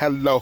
Hello.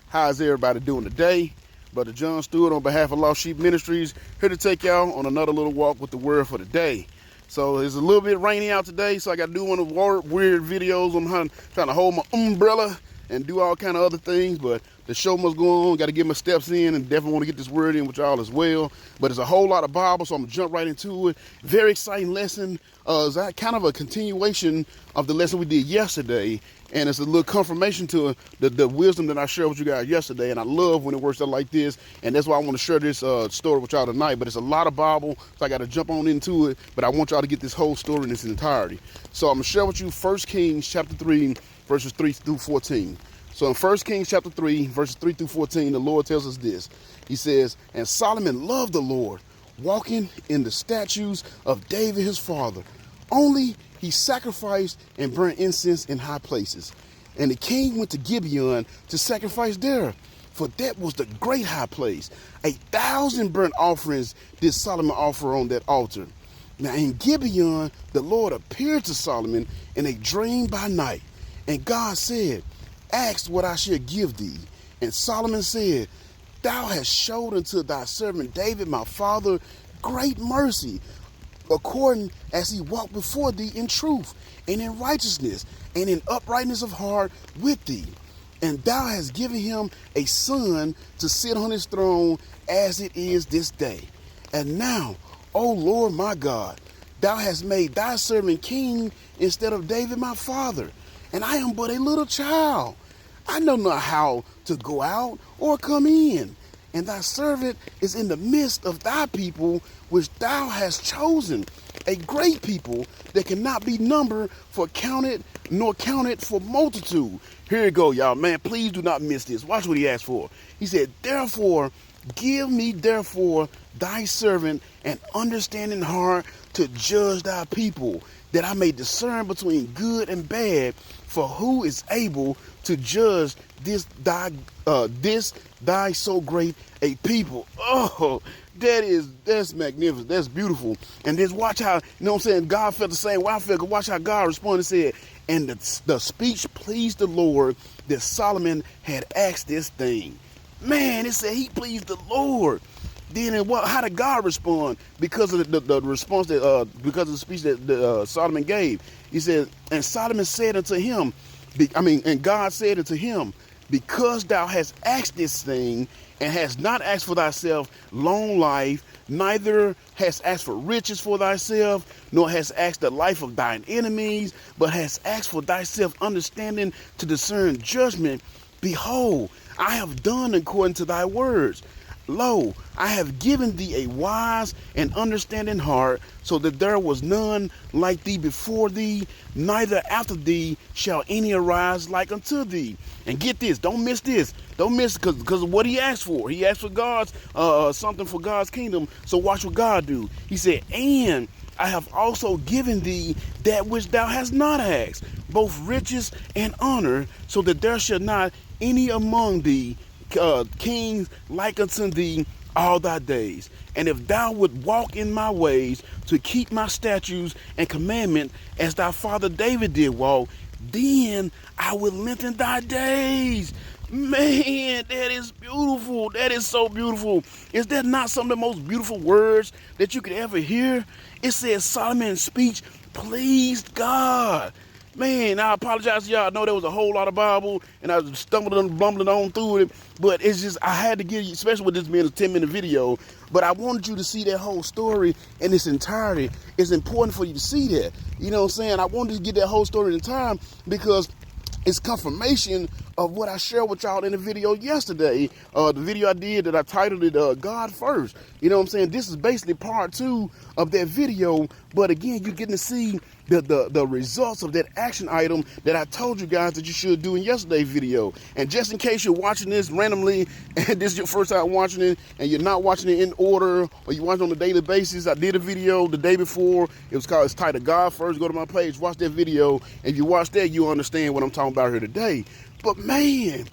How's everybody doing today? Brother John Stewart on behalf of Lost Sheep Ministries, here to take y'all on another little walk with the word for the day. So it's a little bit rainy out today, so I got to do one of the weird videos. I'm trying to hold my umbrella and do all kind of other things, but the show must go on. Got to get my steps in, and definitely want to get this word in with y'all as well. But it's a whole lot of Bible, so I'm gonna jump right into it. Very exciting lesson. It's kind of a continuation of the lesson we did yesterday, and it's a little confirmation to the wisdom that I shared with you guys yesterday. And I love when it works out like this, and that's why I want to share this story with y'all tonight. But it's a lot of Bible, so I got to jump on into it. But I want y'all to get this whole story in its entirety. So I'm gonna share with you 1 Kings chapter 3, verses 3 through 14. So in 1 Kings chapter 3, verses 3 through 14, the Lord tells us this. He says, "And Solomon loved the Lord, walking in the statutes of David his father. Only he sacrificed and burnt incense in high places. And the king went to Gibeon to sacrifice there, for that was the great high place. 1,000 burnt offerings did Solomon offer on that altar. Now in Gibeon, the Lord appeared to Solomon in a dream by night. And God said, 'Ask what I shall give thee.' And Solomon said, 'Thou hast showed unto thy servant David my father great mercy, according as he walked before thee in truth and in righteousness and in uprightness of heart with thee. And thou hast given him a son to sit on his throne as it is this day. And now, O Lord my God, thou hast made thy servant king instead of David my father. And I am but a little child. I know not how to go out or come in. And thy servant is in the midst of thy people, which thou hast chosen, a great people that cannot be numbered for counted, nor counted for multitude.'" Here you go, y'all. Man, please do not miss this. Watch what he asked for. He said, "Therefore, give me therefore thy servant an understanding heart to judge thy people, that I may discern between good and bad. For who is able to judge this thy so great a people?" Oh, that's magnificent. That's beautiful. And just watch how, you know what I'm saying, God felt the same way I felt. Watch how God responded and said, "And the speech pleased the Lord that Solomon had asked this thing." Man, it said he pleased the Lord. Then how did God respond? Because of the response that because of the speech that Solomon gave. He said, "And Solomon said unto him," and God said unto him, "Because thou hast asked this thing, and hast not asked for thyself long life, neither hast asked for riches for thyself, nor hast asked the life of thine enemies, but hast asked for thyself understanding to discern judgment, behold, I have done according to thy words. Lo, I have given thee a wise and understanding heart, so that there was none like thee before thee, neither after thee shall any arise like unto thee." And get this, don't miss this. Don't miss it because of what he asked for. He asked for God's something for God's kingdom. So watch what God do. He said, "And I have also given thee that which thou hast not asked, both riches and honor, so that there shall not any among thee kings like unto thee all thy days. And if thou would walk in my ways to keep my statutes and commandment as thy father David did walk, then I will lengthen thy days." Man, that is beautiful. That is so beautiful. Is that not some of the most beautiful words that you could ever hear? It says Solomon's speech pleased God. Man, I apologize to y'all. I know there was a whole lot of Bible, and I was bumbling on through it. But it's just, I had to give you, especially with this being a 10-minute video, but I wanted you to see that whole story in its entirety. It's important for you to see that. You know what I'm saying? I wanted to get that whole story in time because it's confirmation of what I shared with y'all in the video yesterday. The video I did that I titled it God First. You know what I'm saying? This is basically part 2 of that video. But again, you're getting to see the results of that action item that I told you guys that you should do in yesterday's video. And just in case you're watching this randomly and this is your first time watching it and you're not watching it in order or you watch it on a daily basis, I did a video the day before. It's titled God First. Go to my page, watch that video. If you watch that, you'll understand what I'm talking about here today. But man,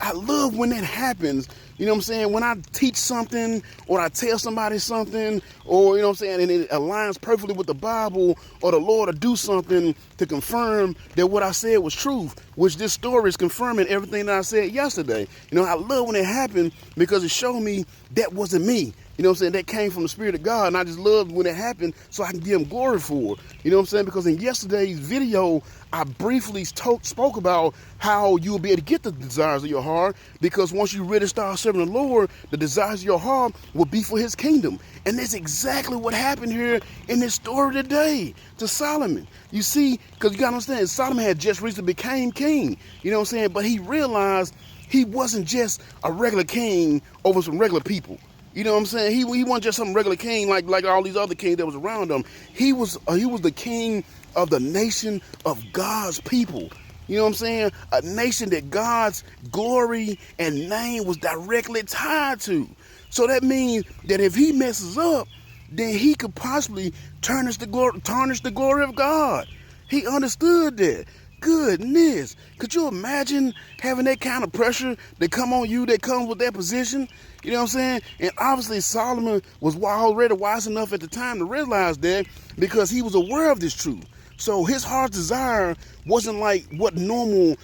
I love when that happens. You know what I'm saying? When I teach something or I tell somebody something, or, you know what I'm saying, and it aligns perfectly with the Bible, or the Lord will do something to confirm that what I said was truth, which this story is confirming everything that I said yesterday. You know, I love when it happened because it showed me that wasn't me. You know what I'm saying? That came from the Spirit of God, and I just loved when it happened so I can give him glory for it. You know what I'm saying? Because in yesterday's video, I briefly spoke about how you'll be able to get the desires of your heart, because once you really start serving the Lord, the desires of your heart will be for his kingdom. And that's exactly what happened here in this story today to Solomon. You see, because you got to understand, Solomon had just recently became king. You know what I'm saying? But he realized he wasn't just a regular king over some regular people. You know what I'm saying? He wasn't just some regular king like all these other kings that was around him. He was the king of the nation of God's people. You know what I'm saying? A nation that God's glory and name was directly tied to. So that means that if he messes up, then he could possibly tarnish the glory of God. He understood that. Goodness, could you imagine having that kind of pressure that come on you, that comes with that position? You know what I'm saying? And obviously Solomon was already wise enough at the time to realize that, because he was aware of this truth. So his heart's desire wasn't like what normal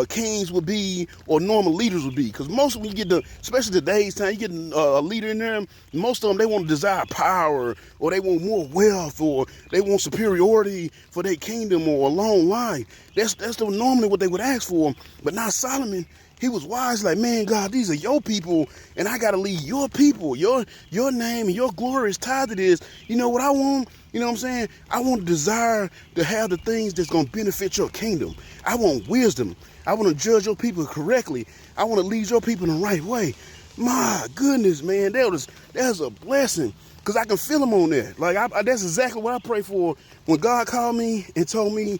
kings would be or normal leaders would be. Because most of when you get especially today's time, you get a leader in there, most of them, they want to desire power, or they want more wealth, or they want superiority for their kingdom or a long life. That's normally what they would ask for. But not Solomon. He was wise, like, man, God, these are your people, and I got to lead your people. Your name and your glory is tied to this. You know what I want? You know what I'm saying? I want to desire to have the things that's going to benefit your kingdom. I want wisdom. I want to judge your people correctly. I want to lead your people in the right way. My goodness, man, that's a blessing, because I can feel him on that. Like, that's exactly what I pray for when God called me and told me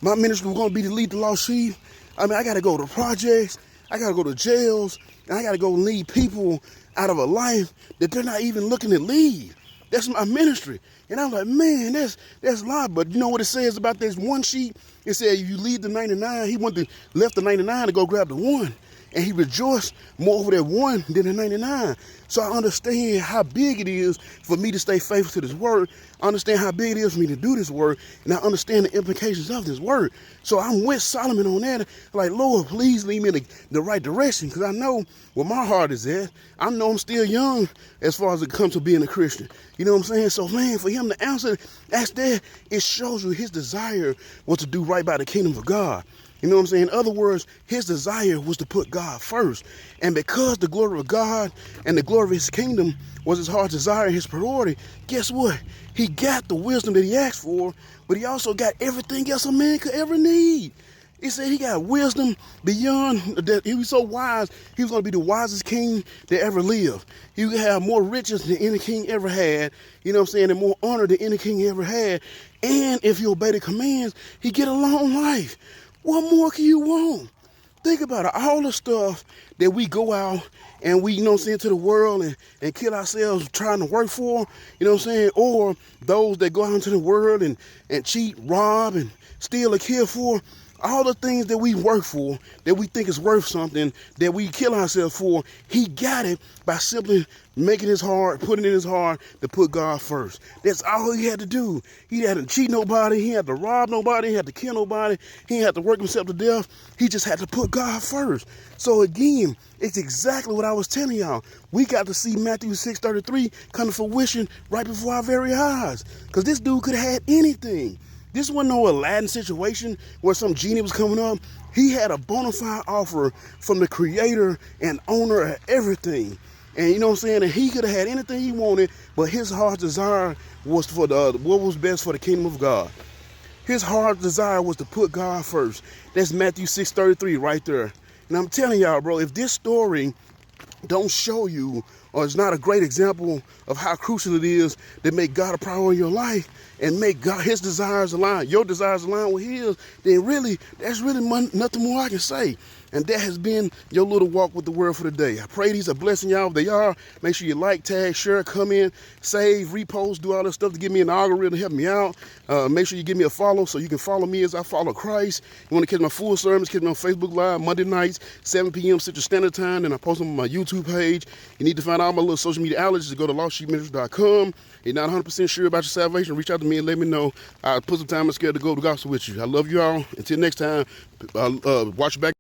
my ministry was going to be to lead the lost sheep. I mean, I got to go to projects. I got to go to jails, and I got to go lead people out of a life that they're not even looking to lead. That's my ministry. And I'm like, man, that's a lot. But you know what it says about this one sheep? It said, if you leave the 99, he left the 99 to go grab the one. And he rejoiced more over that one than the 99. So I understand how big it is for me to stay faithful to this word. I understand how big it is for me to do this work. And I understand the implications of this word. So I'm with Solomon on that. Like, Lord, please lead me in the right direction. Because I know where my heart is at. I know I'm still young as far as it comes to being a Christian. You know what I'm saying? So, man, for him to ask that, it shows you his desire was to do right by the kingdom of God. You know what I'm saying? In other words, his desire was to put God first. And because the glory of God and the glory of his kingdom was his heart's desire and his priority, guess what? He got the wisdom that he asked for, but he also got everything else a man could ever need. He said he got wisdom beyond that. He was so wise, he was going to be the wisest king that ever lived. He would have more riches than any king ever had, you know what I'm saying, and more honor than any king ever had. And if you obey the commands, he get a long life. What more can you want? Think about it. All the stuff that we go out and we, you know what I'm saying, to the world and kill ourselves trying to work for, you know what I'm saying? Or those that go out into the world and cheat, rob, and steal or kill for. All the things that we work for, that we think is worth something, that we kill ourselves for, he got it by simply making his heart, putting it in his heart to put God first. That's all he had to do. He had to cheat nobody. He had to rob nobody. He had to kill nobody. He had to work himself to death. He just had to put God first. So again, it's exactly what I was telling y'all. We got to see Matthew 6:33 come to fruition right before our very eyes. Because this dude could have had anything. This wasn't no Aladdin situation where some genie was coming up. He had a bona fide offer from the creator and owner of everything. And you know what I'm saying? And he could have had anything he wanted, but his heart's desire was for what was best for the kingdom of God. His heart's desire was to put God first. That's Matthew 6:33 right there. And I'm telling y'all, bro, if this story don't show you or it's not a great example of how crucial it is to make God a priority in your life and make God, his desires align, your desires align with his, then really, there's really nothing more I can say. And that has been your little walk with the word for the day. I pray these are blessing y'all. If they are, make sure you like, tag, share, comment, save, repost, do all that stuff to give me an algorithm, help me out. Make sure you give me a follow so you can follow me as I follow Christ. You want to catch my full sermons, catch me on Facebook Live Monday nights, 7 p.m. Central Standard Time. And I post them on my YouTube page. You need to find all my little social media outlets. Just go to lostsheepministries.com. If you're not 100% sure about your salvation, reach out to me and let me know. I'll put some time and schedule to go to the gospel with you. I love you all. Until next time, watch your back.